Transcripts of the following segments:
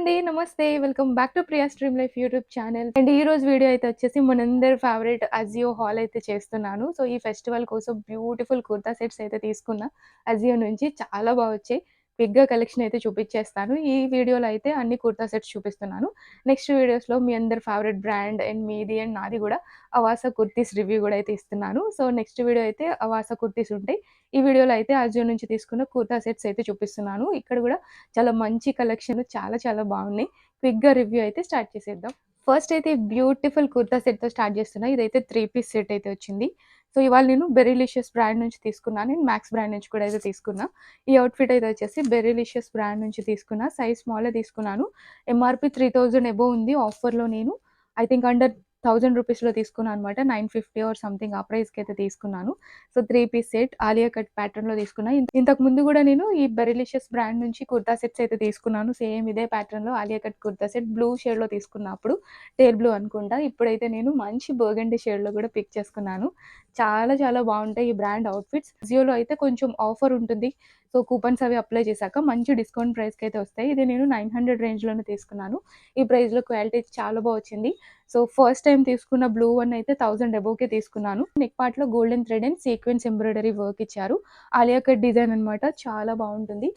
అండి. నమస్తే. Welcome back to Priya stream life YouTube channel. And ఈ రోజు వీడియో అయితే వచ్చేసి మనందరి ఫేవరెట్ అజియో హాల్ అయితే చేస్తున్నాను. సో, ఈ ఫెస్టివల్ కోసం బ్యూటిఫుల్ కుర్తా సెట్స్ అయితే తీసుకున్నా అజియో నుంచి. చాలా బా వచ్చాయి. క్విక్‌గా కలెక్షన్ అయితే చూపిచ్చేస్తాను. ఈ వీడియోలో అయితే అన్ని కుర్తా సెట్స్ చూపిస్తున్నాను. నెక్స్ట్ వీడియోస్‌లో మీ అందరి ఫేవరెట్ బ్రాండ్ అండ్ మీది అండ్ నాది గూడా అవాసా కుర్తీస్ రివ్యూ గూడా అయితే ఇస్తున్నాను. సో, నెక్స్ట్ వీడియో అయితే అవాసా కుర్తీస్ ఉంటాయి. ఈ వీడియోలో అయితే అజియో నుంచి తీసుకున్న కుర్తా సెట్స్ అయితే చూపిస్తున్నాను. ఇక్కడ గూడా చాలా మంచి కలెక్షన్ చాలా చాలా బాగున్నాయి. క్విక్‌గా రివ్యూ అయితే స్టార్ట్ చేసేద్దాం. ఫస్ట్ అయితే బ్యూటిఫుల్ కుర్తా సెట్‌తో స్టార్ట్ చేస్తున్నా. ఇదైతే 3 పీస్ సెట్ అయితే వచ్చింది. సో, ఇవాళ నేను బెర్రీలిషియస్ బ్రాండ్ నుంచి తీసుకున్నాను. నేను మ్యాక్స్ బ్రాండ్ నుంచి కూడా అయితే తీసుకున్నా. ఈ అవుట్‌ఫిట్ అయితే వచ్చేసి బెర్రీలిషియస్ బ్రాండ్ నుంచి తీసుకున్నా. సైజ్ స్మాలే తీసుకున్నాను. ఎంఆర్‌పీ 3000 అబోవ్ ఉంది. ఆఫర్‌లో నేను ఐ థింక్ అండర్ రూ. 1000లో తీసుకున్నా అనమాట. 950 ఆర్ సంథింగ్ ఆ ప్రైస్‌కైతే తీసుకున్నాను. So, 3 piece set Alia cut ప్యాటర్న్‌లో తీసుకున్నా. ఇంతకు ముందు గూడా నేను ఈ బెర్రీలిషియస్ బ్రాండ్ నుంచి కుర్తా సెట్స్ అయితే తీసుకున్నాను. సేమ్ ఇదే ప్యాటర్న్‌లో Alia cut kurta set blue షేడ్‌లో తీసుకున్నా అప్పుడు. టేల్ బ్లూ అనుకుంటా. ఇప్పుడైతే నేను మంచి బర్గండీ షేడ్‌లో గూడా పిక్ చేసుకున్నాను. చాలా చాలా బావుంటాయి ఈ బ్రాండ్ అవుట్‌ఫిట్స్. అజియోలో అయితే కొంచెం ఆఫర్ ఉంటుంది. సో, కూపన్స్ అవి అప్లై చేశాక మంచి డిస్కౌంట్ ప్రైస్‌కైతే వస్తాయి. ఇది నేను 900 రేంజ్‌లోనే తీసుకున్నాను. ఈ ప్రైస్‌లో క్వాలిటీ చాలా బా వచ్చింది. సో, ఫస్ట్ టైమ్ తీసుకున్న బ్లూ వన్ అయితే 1000 అబోవ్‌కే తీసుకున్నాను. నెక్ పార్ట్‌లో golden thread and sequence embroidery work ఇచ్చారు. ఆలియా కట్ డిజైన్ అనమాట. చాలా బావుంటుంది.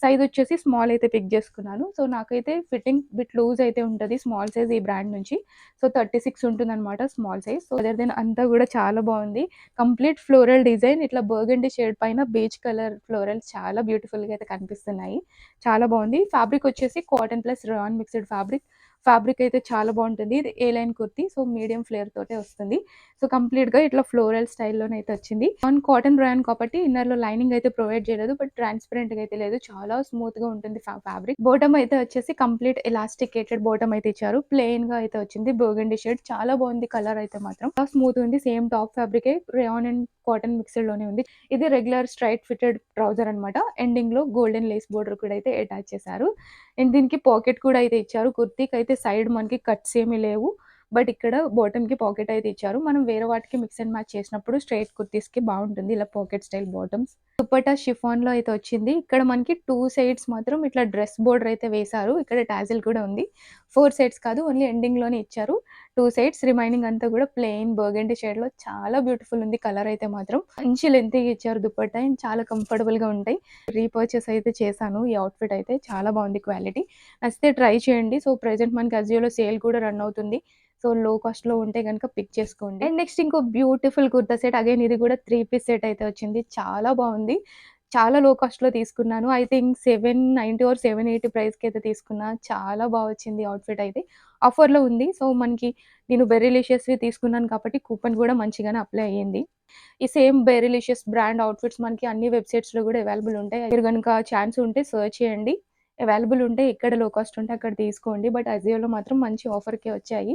సైజ్ వచ్చేసి స్మాల్ అయితే పిక్ చేసుకున్నాను. సో, నాకైతే ఫిట్టింగ్ బిట్ లూజ్ అయితే ఉంటది. స్మాల్ సైజ్ ఈ బ్రాండ్ నుంచి. సో, 36 ఉంటుందనమాట small size. So, other then అంతా గూడా చాలా బావుంది. కంప్లీట్ ఫ్లోరల్ డిజైన్ ఇట్లా బర్గండీ షేడ్ పైన బీచ్ కలర్ ఫ్లోరల్స్ చాలా బ్యూటిఫుల్‌గా అయితే కనిపిస్తున్నాయి. చాలా బావుంది. ఫ్యాబ్రిక్ వచ్చేసి cotton plus rayon mixed fabric. Fabric అయితే చాలా బావుంటుంది. ఇది A line kurti. So, medium flare తోటే వస్తుంది. సో, కంప్లీట్‌గా ఇట్లా ఫ్లోరల్ స్టైల్‌లోనైతే వచ్చింది. కాటన్ రేయాన్ కాబట్టి ఇన్నర్‌లో లైనింగ్ అయితే ప్రొవైడ్ చేయలేదు. బట్ ట్రాన్స్‌పరెంట్‌గా అయితే లేదు. చాలా స్మూత్‌గా ఉంటుంది ఫ్యాబ్రిక్. బాటమ్ అయితే వచ్చేసి కంప్లీట్ ఎలాస్టికేటెడ్ బాటమ్ అయితే ఇచ్చారు. ప్లెయిన్‌గా అయితే వచ్చింది. బర్గండీ షేడ్ చాలా బావుంది కలర్ అయితే మాత్రం. చాలా స్మూత్ ఉంది. సేమ్ టాప్ ఫ్యాబ్రికే రేయాన్ అండ్ కాటన్ మిక్స్డ్‌లోనే ఉంది. ఇది రెగ్యులర్ స్ట్రెయిట్ ఫిటెడ్ ట్రౌజర్ అనమాట. ఎండింగ్‌లో గోల్డెన్ లేస్ బోర్డర్ కూడా అయితే అటాచ్ చేశారు. అండ్ దీనికి పాకెట్ కూడా అయితే ఇచ్చారు. కుర్తీకైతే సైడ్ మనకి కట్స్ ఏమీ లేవు. బట్ ఇక్కడ బాటమ్‌కి పాకెట్ అయితే ఇచ్చారు. మనం వేరే వాటికి మిక్స్ అండ్ మ్యాచ్ చేసినప్పుడు స్ట్రెయిట్ కుర్తీస్‌కి బావుంటుంది. ఇలా పాకెట్ స్టైల్ బాటమ్స్. దుపట్టా షిఫాన్‌లో అయితే వచ్చింది. ఇక్కడ మనకి 2 సైడ్స్ మాత్రం ఇట్లా డ్రెస్ బోర్డర్ అయితే వేశారు. ఇక్కడ టాజిల్ కూడా ఉంది. 4 సైడ్స్ కాదు ఓన్లీ ఎండింగ్‌లోనే ఇచ్చారు. 2 సైడ్స్ రిమైనింగ్ అంతా కూడా ప్లెయిన్ బర్గండీ షేడ్‌లో చాలా బ్యూటిఫుల్ ఉంది కలర్ అయితే మాత్రం. మంచి లెంతీగా ఇచ్చారు దుపట్టా అండ్ చాలా కంఫర్టబుల్‌గా ఉంటాయి. రీపర్చేస్ అయితే చేశాను. ఈ అవుట్‌ఫిట్ అయితే చాలా బావుంది క్వాలిటీ. నచ్చితే ట్రై చేయండి. సో, ప్రెజెంట్ మనకి అజియోలో సేల్ కూడా రన్ అవుతుంది. సో, లో కాస్ట్‌లో ఉంటే గనుక పిక్ చేసుకోండి. అండ్ నెక్స్ట్ ఇంకో బ్యూటిఫుల్ కుర్తా సెట్ అగైన్ ఇది కూడా 3 పీస్ సెట్ అయితే వచ్చింది. చాలా బావుంది. చాలా లో కాస్ట్‌లో తీసుకున్నాను. ఐ థింక్ 790 ఆర్ 780 ప్రైస్‌కైతే తీసుకున్నా. చాలా బా వచ్చింది అవుట్‌ఫిట్ అయితే. ఆఫర్‌లో ఉంది. సో, మనకి నేను బెర్రీలిషియస్‌వి తీసుకున్నాను కాబట్టి కూపన్ కూడా మంచిగానే అప్లై అయ్యింది. ఈ సేమ్ బెర్రీలిషియస్ బ్రాండ్ అవుట్‌ఫిట్స్ మనకి అన్ని వెబ్‌సైట్స్‌లో గూడా అవైలబుల్ ఉంటాయి. మీరు గనుక ఛాన్స్ ఉంటే సెర్చ్ చేయండి. అవైలబుల్ ఉంటే ఎక్కడ లో కాస్ట్ ఉంటే అక్కడ తీసుకోండి. బట్ అజియోలో మాత్రం మంచి ఆఫర్‌కే వచ్చాయి.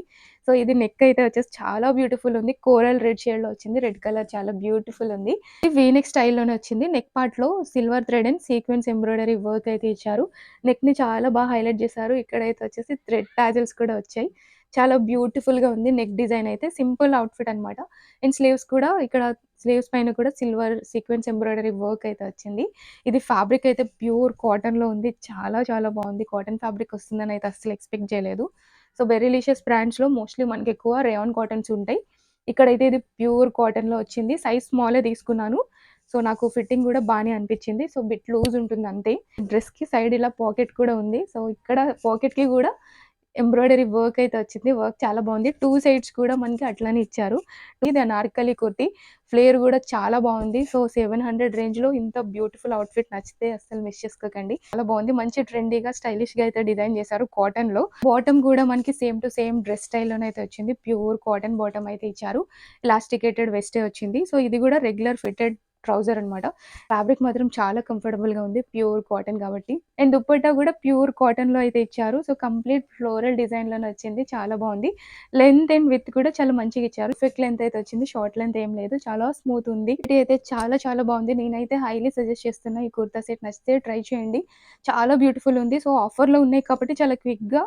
సో, ఇది నెక్ అయితే వచ్చేసి చాలా బ్యూటిఫుల్ ఉంది. కోరల్ రెడ్ షేడ్‌లో వచ్చింది. రెడ్ కలర్ చాలా బ్యూటిఫుల్ ఉంది. ఇది వీ నెక్ స్టైల్‌లోనే వచ్చింది. నెక్ పార్ట్‌లో silver thread and sequence embroidery work అయితే ఇచ్చారు. నెక్‌ని చాలా బాగా హైలైట్ చేశారు. ఇక్కడైతే వచ్చేసి థ్రెడ్ టాజిల్స్ కూడా వచ్చాయి. చాలా బ్యూటిఫుల్‌గా ఉంది. నెక్ డిజైన్ అయితే సింపుల్ అవుట్‌ఫిట్ అనమాట. అండ్ స్లీవ్స్ కూడా ఇక్కడ స్లీవ్స్ పైన కూడా సిల్వర్ సీక్వెన్స్ ఎంబ్రాయిడరీ వర్క్ అయితే వచ్చింది. ఇది ఫ్యాబ్రిక్ అయితే ప్యూర్ కాటన్‌లో ఉంది. చాలా చాలా బావుంది. కాటన్ ఫ్యాబ్రిక్ వస్తుందని అయితే అస్సలు ఎక్స్‌పెక్ట్ చేయలేదు. సో, బెర్రీలిషియస్ బ్రాండ్స్‌లో మోస్ట్‌లీ మనకెక్కువ రేయాన్ కాటన్స్ ఉంటాయి. ఇక్కడైతే ఇది ప్యూర్ కాటన్‌లో వచ్చింది. సైజ్ స్మాలే తీసుకున్నాను. సో, నాకు ఫిట్టింగ్ కూడా బానే అనిపించింది. సో, బిట్ లూజ్ ఉంటుంది అంతే. డ్రెస్‌కి సైడ్ ఇలా పాకెట్ కూడా ఉంది. సో, ఇక్కడ పాకెట్‌కి కూడా ఎంబ్రాయిడరీ వర్క్ అయితే వచ్చింది. వర్క్ చాలా బావుంది. 2 సైడ్స్ కూడా మనకి అట్లనే ఇచ్చారు. ఇది అనార్కలి కుర్తీ. ఫ్లేర్ గూడా చాలా బావుంది. సో, 700 రేంజ్‌లో ఇంత బ్యూటిఫుల్ అవుట్‌ఫిట్ నచ్చితే అస్సలు మిస్ చేసుకోకండి. చాలా బావుంది. మంచి ట్రెండీగా, స్టైలిష్‌గా అయితే డిజైన్ చేశారు కాటన్‌లో. బాటమ్ గూడా మనకి సేమ్ టు సేమ్ డ్రెస్ స్టైల్‌లోనే అయితే వచ్చింది. ప్యూర్ కాటన్ బాటమ్ అయితే ఇచ్చారు. ఎలాస్టికేటెడ్ వెస్టే వచ్చింది. సో, ఇది గూడా రెగ్యులర్ ఫిటెడ్ ట్రౌజర్ అనమాట. ఫ్యాబ్రిక్ మాత్రం చాలా కంఫర్టబుల్‌గా ఉంది. ప్యూర్ కాటన్ కాబట్టి. అండ్ దుపట్టా గూడా ప్యూర్ కాటన్‌లో అయితే ఇచ్చారు. సో, కంప్లీట్ ఫ్లోరల్ డిజైన్‌లోనే వచ్చింది. చాలా బావుంది. లెంత్ అండ్ విడ్త్ కూడా చాలా మంచిగా ఇచ్చారు. పర్ఫెక్ట్ లెంత్ అయితే వచ్చింది. షార్ట్ లెంత్ ఏం లేదు. చాలా స్మూత్ ఉంది. ఇది అయితే చాలా చాలా బావుంది. నేనైతే హైలీ సజెస్ట్ చేస్తున్నా ఈ కుర్తా సెట్ నచ్చితే ట్రై చేయండి. చాలా బ్యూటిఫుల్ ఉంది. సో, ఆఫర్‌లో ఉన్నాయి కాబట్టి చాలా క్విక్‌గా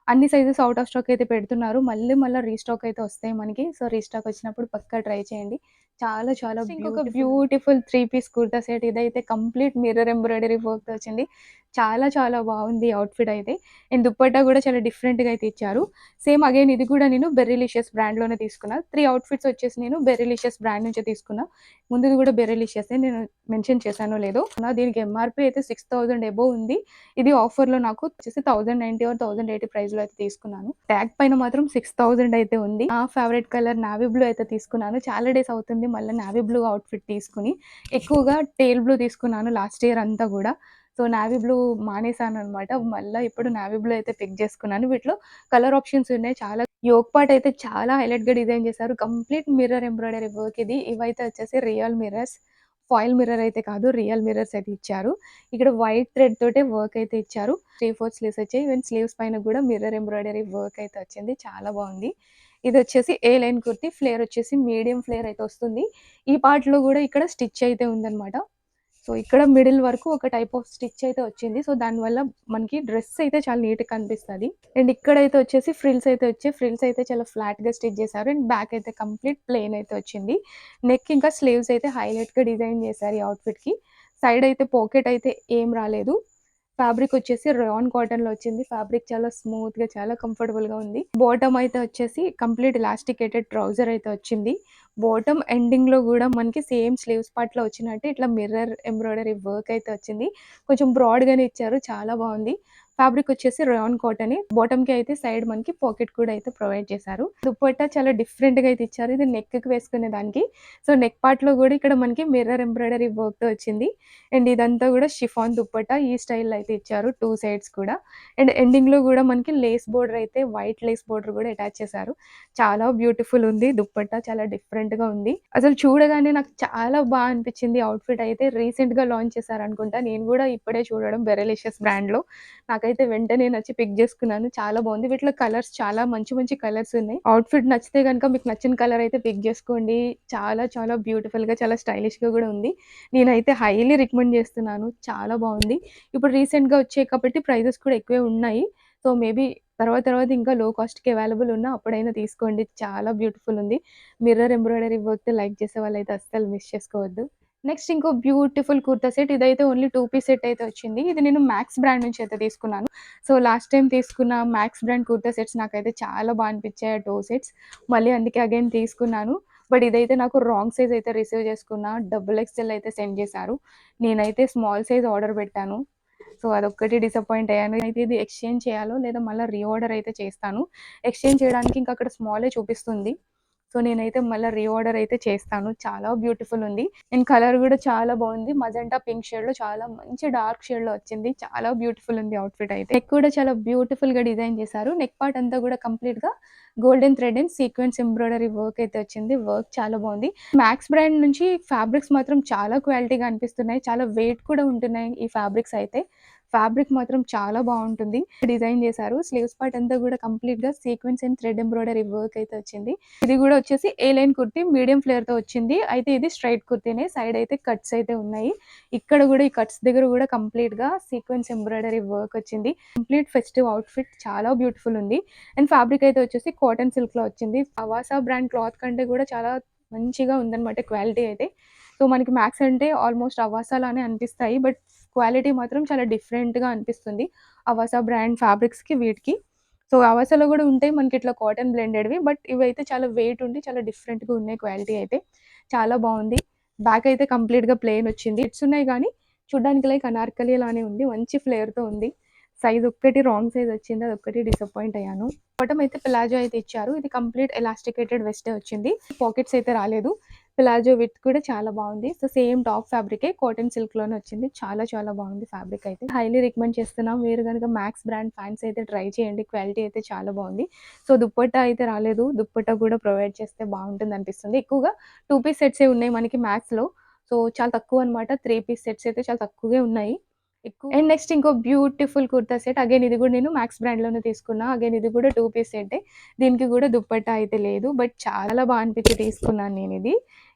అన్ని సైజెస్ ఔట్ ఆఫ్ స్టాక్ అయితే పెడుతున్నారు. మళ్ళీ మళ్ళా రీస్టాక్ అయితే వస్తాయి మనకి. సో, రీస్టాక్ వచ్చినప్పుడు పక్కా ట్రై చేయండి. చాలా చాలా ఇంకొక బ్యూటిఫుల్ 3 పీస్ కుర్తా సెట్ ఇదైతే కంప్లీట్ మిర్రర్ ఎంబ్రాయిడరీ వర్క్‌తో వచ్చింది. చాలా చాలా బావుంది అవుట్‌ఫిట్ అయితే. అండ్ దుపట్టా గూడా చాలా డిఫరెంట్‌గా అయితే ఇచ్చారు. సేమ్ అగైన్ ఇది కూడా నేను బెర్రీలిషియస్ బ్రాండ్‌లోనే తీసుకున్నా. 3 అవుట్‌ఫిట్స్ వచ్చేసి నేను బెర్రీలిషియస్ బ్రాండ్ నుంచే తీసుకున్నా. ముందుది కూడా బెర్రీలిషియసే నేను మెన్షన్ చేశానో లేదో. దీనికి ఎంఆర్‌పీ అయితే 6000 అబోవ్ ఉంది. ఇది ఆఫర్‌లో నాకు వచ్చేసి 1090 ఆర్ 1080 ప్రైస్‌లో అయితే తీసుకున్నాను. ట్యాగ్ పైన మాత్రం 6000 అయితే ఉంది. నా ఫేవరెట్ కలర్ నావీ బ్లూ అయితే తీసుకున్నాను. చాలా డేస్ అవుతుంది మళ్ళీ నావీ బ్లూ అవుట్‌ఫిట్ తీసుకొని. ఎక్కువగా టేల్ బ్లూ తీసుకున్నాను లాస్ట్ ఇయర్ అంతా గూడా. సో, నావీ బ్లూ మానేసాననమాట. మళ్ళా ఇప్పుడు నావీ బ్లూ అయితే పిక్ చేసుకున్నాను. వీటిలో కలర్ ఆప్షన్స్ ఉన్నాయి. చాలా యోక్ పార్ట్ అయితే చాలా హైలైట్‌గా డిజైన్ చేశారు. కంప్లీట్ మిర్రర్ ఎంబ్రాయిడరీ వర్క్ ఇది. ఇవైతే వచ్చేసి రియల్ మిర్రర్స్. ఫాయిల్ మిర్రర్ అయితే కాదు. రియల్ మిర్రర్స్ అయితే ఇచ్చారు. ఇక్కడ వైట్ థ్రెడ్ తోటే వర్క్ అయితే ఇచ్చారు. 3/4 స్లీవ్స్ వచ్చాయి. ఈవెన్ స్లీవ్స్ పైన కూడా మిర్రర్ ఎంబ్రాయిడరీ వర్క్ అయితే వచ్చింది. చాలా బావుంది. ఇదొచ్చేసి ఏ లైన్ కుర్తీ. ఫ్లేర్ వచ్చేసి మీడియం ఫ్లేర్ అయితే వస్తుంది. ఈ పార్ట్‌లో గూడా ఇక్కడ స్టిచ్ అయితే ఉందనమాట. సో, ఇక్కడ మిడిల్ వరకు ఒక టైప్ ఆఫ్ స్టిచ్ అయితే వచ్చింది. సో, దానివల్ల మనకి డ్రెస్ అయితే చాలా నీట్‌గా కనిపిస్తది. అండ్ ఇక్కడైతే వచ్చేసి ఫ్రిల్స్ అయితే వచ్చాయి. ఫ్రిల్స్ అయితే చాలా ఫ్లాట్‌గా స్టిచ్ చేశారు. అండ్ బ్యాక్ అయితే కంప్లీట్ ప్లెయిన్ అయితే వచ్చింది. నెక్ ఇంకా స్లీవ్స్ అయితే హైలైట్‌గా డిజైన్ చేశారు ఈ అవుట్‌ఫిట్‌కి. సైడ్ అయితే పాకెట్ అయితే ఏం రాలేదు. ఫ్యాబ్రిక్ వచ్చేసి రేయాన్ కాటన్‌లో వచ్చింది. ఫ్యాబ్రిక్ చాలా స్మూత్‌గా, చాలా కంఫర్టబుల్‌గా ఉంది. బాటమ్ అయితే వచ్చేసి కంప్లీట్ ఎలాస్టికేటెడ్ ట్రౌజర్ అయితే వచ్చింది. బాటమ్ ఎండింగ్‌లో గూడా మనకి సేమ్ స్లీవ్స్ పార్ట్‌లో వచ్చినట్టు ఇట్లా మిర్రర్ ఎంబ్రాయిడరీ వర్క్ అయితే వచ్చింది. కొంచెం బ్రాడ్‌గానే ఇచ్చారు. చాలా బావుంది. ఫ్యాబ్రిక్ వచ్చేసి రేయాన్ కాటనే. బాటమ్‌కి అయితే సైడ్ మనకి పాకెట్ కూడా అయితే ప్రొవైడ్ చేశారు. దుపట్టా చాలా డిఫరెంట్‌గా అయితే ఇచ్చారు. ఇది నెక్‌కి వేసుకునే దానికి. సో, నెక్ పార్ట్‌లో గూడా ఇక్కడ మనకి మిర్రర్ ఎంబ్రాయిడరీ వర్క్‌తో వచ్చింది. అండ్ ఇదంతా గూడా షిఫాన్ దుపట్టా ఈ స్టైల్‌లో అయితే ఇచ్చారు 2 సైడ్స్ కూడా. అండ్ ఎండింగ్‌లో గూడా మనకి లేస్ బోర్డర్ అయితే వైట్ లేస్ బోర్డర్ గూడా అటాచ్ చేశారు. చాలా బ్యూటిఫుల్ ఉంది. దుపట్టా చాలా డిఫరెంట్‌గా ఉంది. అసలు చూడగానే నాకు చాలా అనిపిచ్చింది అవుట్‌ఫిట్ అయితే. రీసెంట్‌గా లాంచ్ చేశారనుకుంటా. నేను గూడా ఇప్పుడే చూడడం బెరెలిషియస్ బ్రాండ్‌లో. నాకైతే వెంటనే నచ్చి పిక్ జేసుకున్నాను. చాలా బావుంది. వీటిలో కలర్స్ చాలా మంచి మంచి కలర్స్ ఉన్నాయి. అవుట్‌ఫిట్ నచ్చితే గనుక మీకు నచ్చిన కలర్ అయితే పిక్ జేసుకోండి. చాలా చాలా బ్యూటిఫుల్‌గా చాలా స్టైలిష్‌గా గూడా ఉంది. నేనైతే హైలీ రికమెండ్ చేస్తున్నాను. చాలా బావుంది. ఇప్పుడు రీసెంట్‌గా వచ్చాయి కాబట్టి ప్రైజెస్ కూడా ఎక్కువే ఉన్నాయి. సో, మేబీ తర్వాత తర్వాత ఇంకా లో కాస్ట్‌కి అవైలబుల్ ఉన్నా అప్పుడైనా తీసుకోండి. చాలా బ్యూటిఫుల్ ఉంది. మిర్రర్ ఎంబ్రాయిడరీ వర్క్ లైక్ చేసే వాళ్ళైతే అస్సలు మిస్ చేసుకోవద్దు. నెక్స్ట్ ఇంకో బ్యూటిఫుల్ కుర్తా సెట్. ఇదైతే ఓన్లీ 2 పీస్ సెట్ అయితే వచ్చింది. ఇది నేను మాక్స్ బ్రాండ్ నుంచి అయితే తీసుకున్నాను. సో, లాస్ట్ టైమ్ తీసుకున్న మాక్స్ బ్రాండ్ కుర్తా సెట్స్ నాకైతే చాలా అనిపించాయి ఆ 2 సెట్స్. మళ్ళీ అందుకే అగైన్ తీసుకున్నాను. బట్ ఇదైతే నాకు రాంగ్ సైజ్ అయితే రిసీవ్ చేసుకున్నా. డబుల్ ఎక్స్‌ఎల్ అయితే సెండ్ చేశారు. నేనైతే స్మాల్ సైజ్ ఆర్డర్ పెట్టాను. సో, అదొక్కటి డిసప్పాయింట్ అయ్యాను. అయితే ఇది ఎక్స్‌చేంజ్ చేయాలో లేదా మళ్ళా రీఆర్డర్ అయితే చేస్తాను. ఎక్స్‌చేంజ్ చేయడానికి ఇంక అక్కడ స్మాలే చూపిస్తుంది. సో, నేనైతే మళ్ళా రీఆర్డర్ అయితే చేస్తాను. చాలా బ్యూటిఫుల్ ఉంది. అండ్ కలర్ గూడా చాలా బావుంది. మజెంటా పింక్ షేడ్‌లో చాలా మంచి డార్క్ షేడ్‌లో వచ్చింది. చాలా బ్యూటిఫుల్ ఉంది అవుట్‌ఫిట్ అయితే. నెక్ కూడా చాలా బ్యూటిఫుల్‌గా డిజైన్ చేశారు. నెక్ పార్ట్ అంతా గూడా కంప్లీట్‌గా golden thread and sequence embroidery work అయితే వచ్చింది. వర్క్ చాలా బావుంది. మాక్స్ బ్రాండ్ నుంచి ఫ్యాబ్రిక్స్ మాత్రం చాలా క్వాలిటీగా అనిపిస్తున్నాయి. చాలా వెయిట్ కూడా ఉంటున్నాయి ఈ ఫ్యాబ్రిక్స్ అయితే. ఫ్యాబ్రిక్ మాత్రం చాలా బావుంటుంది. డిజైన్ చేశారు. స్లీవ్స్ పార్ట్ అంతా గూడా కంప్లీట్‌గా sequence and thread embroidery work అయితే వచ్చింది. ఇది గూడా వచ్చేసి ఏ లైన్ కుర్తీ మీడియం ఫ్లేర్‌తో వచ్చింది. అయితే ఇది స్ట్రెయిట్ కుర్తీనే. సైడ్ అయితే కట్స్ అయితే ఉన్నాయి. ఇక్కడ గూడా ఈ కట్స్ దగ్గర గూడా కంప్లీట్‌గా సీక్వెన్స్ ఎంబ్రాయిడరీ వర్క్ వచ్చింది. కంప్లీట్ ఫెస్టివ్ అవుట్‌ఫిట్ చాలా బ్యూటిఫుల్ ఉంది. అండ్ ఫ్యాబ్రిక్ అయితే వచ్చేసి కాటన్ సిల్క్‌లో వచ్చింది. అవాసా బ్రాండ్ క్లాత్ కంటే గూడా చాలా మంచిగా ఉందన్నమాట క్వాలిటీ అయితే. సో, మనకి మాక్స్ అంటే ఆల్‌మోస్ట్ అవాసా లానే అనిపిస్తాయి. బట్ క్వాలిటీ మాత్రం చాలా డిఫరెంట్‌గా అనిపిస్తుంది. అవాసా బ్రాండ్ ఫ్యాబ్రిక్స్‌కి వీటికి. సో, అవాసాలో గూడా ఉంటాయి మనకిట్లా కాటన్ బ్లెండెడ్‌వి. బట్ ఇవైతే చాలా వెయిట్ ఉండి చాలా డిఫరెంట్‌గా ఉన్నాయి క్వాలిటీ అయితే. చాలా బావుంది. బ్యాక్ అయితే కంప్లీట్‌గా ప్లెయిన్ వచ్చింది. బిట్స్ ఉన్నాయి గానీ చూడ్డానికి లైక్ అనార్కలి లానే ఉంది. మంచి ఫ్లేర్‌తో ఉంది. సైజ్ ఒక్కటి రాంగ్ సైజ్ వచ్చింది. అదొక్కటి డిసప్పాయింట్ అయ్యాను. బాటమ్ అయితే ప్లాజో అయితే ఇచ్చారు. ఇది కంప్లీట్ ఎలాస్టికేటెడ్ వెస్టే వచ్చింది. పాకెట్స్ అయితే రాలేదు. ప్లాజో విడ్త్ కూడా చాలా బావుంది. సో, సేమ్ టాప్ ఫ్యాబ్రికే కాటన్ సిల్క్‌లోనే వచ్చింది. చాలా చాలా బావుంది ఫ్యాబ్రిక్ అయితే. హైలీ రికమెండ్ చేస్తున్నాం. మీరు గనుక మాక్స్ బ్రాండ్ ఫ్యాన్స్ అయితే ట్రై చేయండి. క్వాలిటీ అయితే చాలా బావుంది. సో, దుపట్టా అయితే రాలేదు. దుపట్టా కూడా ప్రొవైడ్ చేస్తే బావుంటుందనిపిస్తుంది. ఎక్కువగా 2 పీస్ సెట్సే ఉన్నాయి మనకి మాక్స్‌లో. సో, చాలా తక్కువనమాట. 3 పీస్ సెట్స్ అయితే చాలా తక్కువే ఉన్నాయి. అండ్ నెక్స్ట్ ఇంకో బ్యూటిఫుల్ కుర్తా సెట్. అగైన్ ఇది గూడా నేను మాక్స్ బ్రాండ్‌లోనే తీసుకున్నా. అగైన్ ఇది కూడా 2 పీస్ సెట్టే. దీనికి గూడా దుపట్టా అయితే లేదు. బట్ చాలా అనిపించి తీసుకున్నాను నేనిది.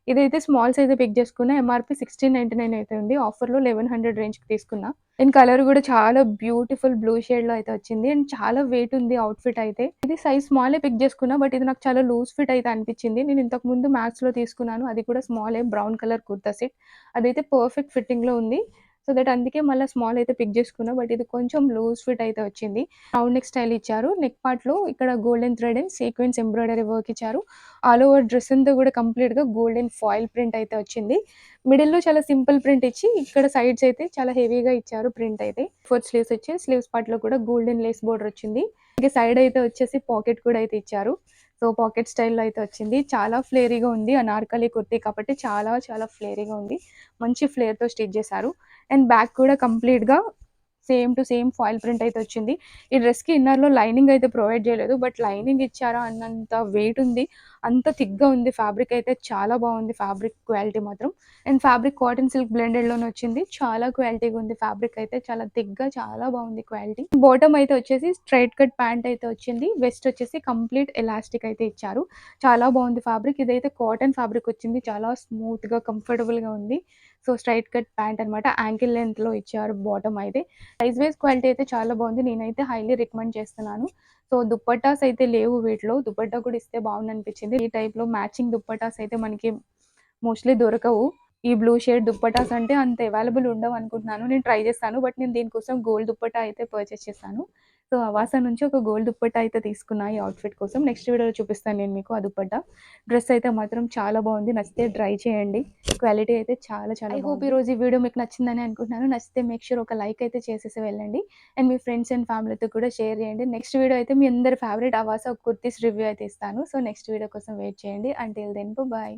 ఇదైతే స్మాల్ సైజే పిక్ చేసుకున్నా. ఎంఆర్‌పీ 1699 అయితే ఉంది. ఆఫర్‌లో 1100 రేంజ్‌కి తీసుకున్నా. అండ్ కలర్ గూడా చాలా బ్యూటిఫుల్ బ్లూ షేడ్‌లో అయితే వచ్చింది. అండ్ చాలా వెయిట్ ఉంది అవుట్‌ఫిట్ అయితే. ఇది సైజ్ స్మాలే పిక్ చేసుకున్నా. బట్ ఇది నాకు చాలా లూజ్ ఫిట్ అయితే అనిపించింది. నేను ఇంతకుముందు మ్యాక్స్‌లో తీసుకున్నాను. అది కూడా స్మాలే బ్రౌన్ కలర్ కుర్తా సెట్. అదైతే పర్ఫెక్ట్ ఫిట్టింగ్‌లో ఉంది. సో దట్ అందుకే మళ్ళా స్మాల్ అయితే పిక్ చేసుకున్నా. బట్ ఇది కొంచెం లూజ్ ఫిట్ అయితే వచ్చింది. రౌండ్ నెక్ స్టైల్ ఇచ్చారు. నెక్ పార్ట్‌లో ఇక్కడ golden thread and sequence embroidery work ఇచ్చారు. ఆల్ ఓవర్ డ్రెస్ అంతా కూడా కంప్లీట్‌గా గోల్డెన్ ఫాయిల్ ప్రింట్ అయితే వచ్చింది. మిడిల్‌లో చాలా సింపుల్ ప్రింట్ ఇచ్చి, ఇక్కడ సైడ్స్ అయితే చాలా హెవీగా ఇచ్చారు ప్రింట్ అయితే. 4 స్లీవ్స్ వచ్చి స్లీవ్స్ పార్ట్‌లో కూడా గోల్డెన్ లేస్ బోర్డర్ వచ్చింది. ఇక సైడ్ అయితే వచ్చేసి పాకెట్ కూడా అయితే ఇచ్చారు. సో, పాకెట్ స్టైల్‌లో అయితే వచ్చింది. చాలా ఫ్లేరీగా ఉంది. అనార్కలి కుర్తీ కాబట్టి చాలా చాలా ఫ్లేరీగా ఉంది. మంచి ఫ్లేర్‌తో స్టిచ్ చేశారు. అండ్ బ్యాక్ కూడా కంప్లీట్‌గా same to same foil print అయితే వచ్చింది. ఈ డ్రెస్‌కి ఇన్నర్‌లో లైనింగ్ అయితే ప్రొవైడ్ చేయలేదు. బట్ లైనింగ్ ఇచ్చారా అన్నంత వెయిట్ ఉంది. అంత థిక్‌గా ఉంది. ఫ్యాబ్రిక్ అయితే చాలా బాగుంది. ఫ్యాబ్రిక్ క్వాలిటీ మాత్రం. అండ్ ఫ్యాబ్రిక్ కాటన్ సిల్క్ బ్లెండెడ్‌లోనే వచ్చింది. చాలా క్వాలిటీగా ఉంది. ఫ్యాబ్రిక్ అయితే చాలా థిక్‌గా చాలా బాగుంది క్వాలిటీ. బాటమ్ అయితే వచ్చేసి స్ట్రెయిట్ కట్ ప్యాంట్ అయితే వచ్చింది. వెస్ట్ వచ్చేసి కంప్లీట్ ఎలాస్టిక్ అయితే ఇచ్చారు. చాలా బాగుంది ఫ్యాబ్రిక్. ఇదైతే కాటన్ ఫ్యాబ్రిక్ వచ్చింది. చాలా స్మూత్‌గా కంఫర్టబుల్‌గా ఉంది. సో, స్ట్రెయిట్ కట్ ప్యాంట్ అనమాట. యాంకిల్ లెంగ్త్‌లో ఇచ్చారు బాటమ్ అయితే. ప్రైస్ వైస్ క్వాలిటీ అయితే చాలా బాగుంది. నేనైతే హైలీ రికమెండ్ చేస్తున్నాను. సో, దుప్పట్టాస్ అయితే లేవు వీటిలో. దుపట్టా కూడా ఇస్తే బాగుండనిపించింది. ఈ టైప్‌లో మ్యాచింగ్ దుప్పట్టాస్ అయితే మనకి మోస్ట్‌లీ దొరకవు. ఈ బ్లూ షేడ్ దుప్పటాస్ అంటే అంత అవైలబుల్ ఉండవనుకుంటున్నాను. నేను ట్రై చేస్తాను. బట్ నేను దీనికోసం గోల్డ్ దుప్పట్టా అయితే పర్చేస్ చేశాను. సో, అవాసా నుంచి ఒక గోల్డ్ దుప్పట్టా అయితే తీసుకున్నా ఈ అవుట్‌ఫిట్ కోసం. నెక్స్ట్ వీడియోలో చూపిస్తాను నేను మీకు ఆ దుప్పట్టా. డ్రెస్ అయితే మాత్రం చాలా బాగుంది. నచ్చితే ట్రై చేయండి. క్వాలిటీ అయితే చాలా చాలా బాగుంది. ఐ హోప్ ఈరోజు ఈ వీడియో మీకు నచ్చిందని అనుకుంటున్నాను. నచ్చితే మేక్ ష్యూర్ ఒక లైక్ అయితే చేసేసి వెళ్ళండి. అండ్ మీ ఫ్రెండ్స్ అండ్ ఫ్యామిలీతో కూడా షేర్ చేయండి. నెక్స్ట్ వీడియో అయితే మీ అందరి ఫేవరెట్ అవాసా కుర్తీస్ రివ్యూ అయితే ఇస్తాను. సో, నెక్స్ట్ వీడియో కోసం వెయిట్ చేయండి. Until then bye.